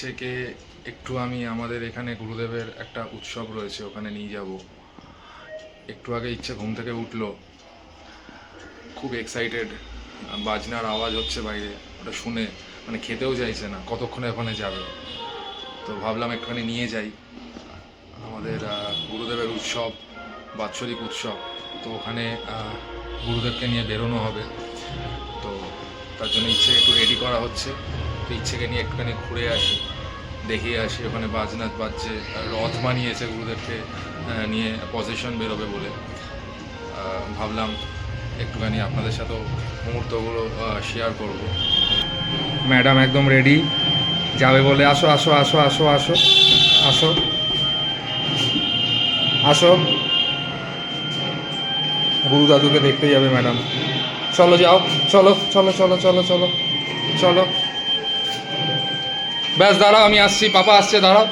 ইচ্ছেকে একটু আমি আমাদের এখানে গুরুদেবের একটা উৎসব রয়েছে ওখানে নিয়ে যাব। একটু আগে ইচ্ছে ঘুম থেকে উঠলো, খুব এক্সাইটেড, বাজনার আওয়াজ হচ্ছে বাইরে, ওটা শুনে মানে খেতেও চাইছে না, কতক্ষণে ওখানে যাবে। তো ভাবলাম একটুখানি নিয়ে যাই, আমাদের গুরুদেবের উৎসব, বাৎসরিক উৎসব, তো ওখানে গুরুদেবকে নিয়ে বেরোনো হবে। তো তার জন্য ইচ্ছে একটু রেডি করা হচ্ছে। তো ইচ্ছেকে নিয়ে একটুখানি ঘুরে আসি, দেখিয়ে আসি। ওখানে বাজনাথ বাজছে, রথ বানিয়েছে গুরুদেবকে নিয়ে পজিশন বেরোবে বলে। ভাবলাম একটুখানি আপনাদের সাথেও মুহূর্তগুলো শেয়ার করব। ম্যাডাম একদম রেডি, যাবে বলে। আসো আসো আসো আসো আসো আসো আসো, গুরু দাদুকে দেখতে যাবে ম্যাডাম। চলো যাও, চলো চলো চলো চলো চলো চলো। ব্যাস দাঁড়াও, আমি আসছি, পাপা আসছে, দাঁড়াও।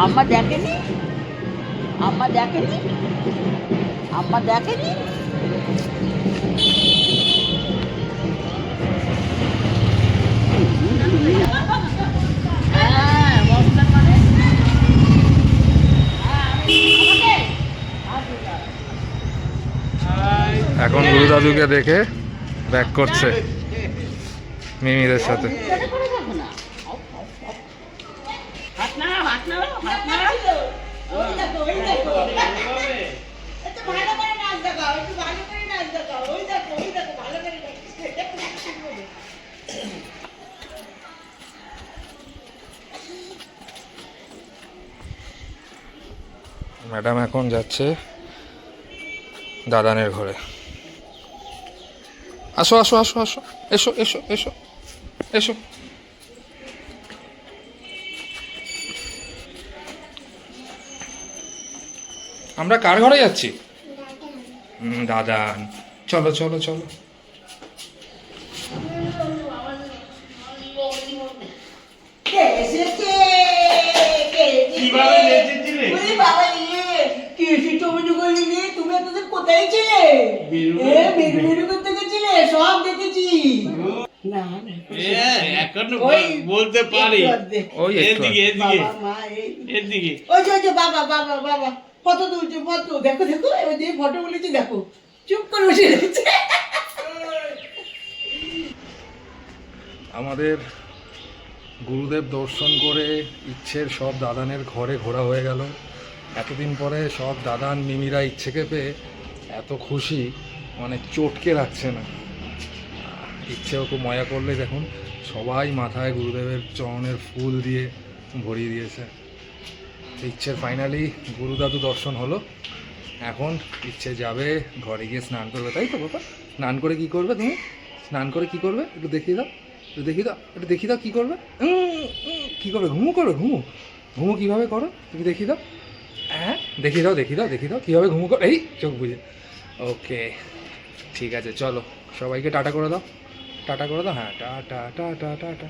আম্মা দেখেনি, আম্মা দেখেনি, আম্মা দেখেনি। এখন গুরু দাদুকে দেখে ব্যাক করছে মিমিদের সাথে। ম্যাডাম এখন যাচ্ছে দাদানের ঘরে। আসো আসো আসো আসো, এসো এসো এসো এসো। আমরা কার ঘরে যাচ্ছি? দাদান। চলো চলো চলো। তুমি এতদিন কোথায় ছিলে? বেরু করতে গেছিলে, সব দেখেছি। না এখনো বলতে পারি। ওই এদিকে এদিকে এদিকে। ওই যে বাবা বাবা বাবা ফটো তুলছে, ফটো দেখো দেখো, এবার যে ফটো বলেছি দেখো, চুপ করে বসে রয়েছে। আমাদের গুরুদেব দর্শন করে ইচ্ছের সব দাদানের ঘরে ঘোরা হয়ে গেল। এতদিন পরে সব দাদান মিমিরা ইচ্ছেকে পেয়ে এত খুশি, মানে চটকে রাখছে না। ইচ্ছেও খুব মজা করলে দেখুন, সবাই মাথায় গুরুদেবের চরণের ফুল দিয়ে ভরিয়ে দিয়েছে। ইচ্ছের ফাইনালি গুরু দাদু দর্শন হলো। এখন ইচ্ছে যাবে ঘরে গিয়ে স্নান করবে, তাই তো বাবা? স্নান করে কি করবে তুমি? স্নান করে কি করবে একটু দেখিয়ে দাও, একটু দেখিয়ে দাও, একটু দেখিয়ে দাও কী করবে। কী করবে? ঘুমু করবে? ঘুমু ঘুমো কীভাবে করো তুমি দেখিয়ে দাও, হ্যাঁ দেখিয়ে দাও দেখিয়ে দাও দেখিয়ে দাও কীভাবে ঘুমো করো, এই চোখ বুঝে। ওকে ঠিক আছে, চলো সবাইকে টাটা করে দাও, টাটা করে দাও, হ্যাঁ টাটা টাটা টাটা।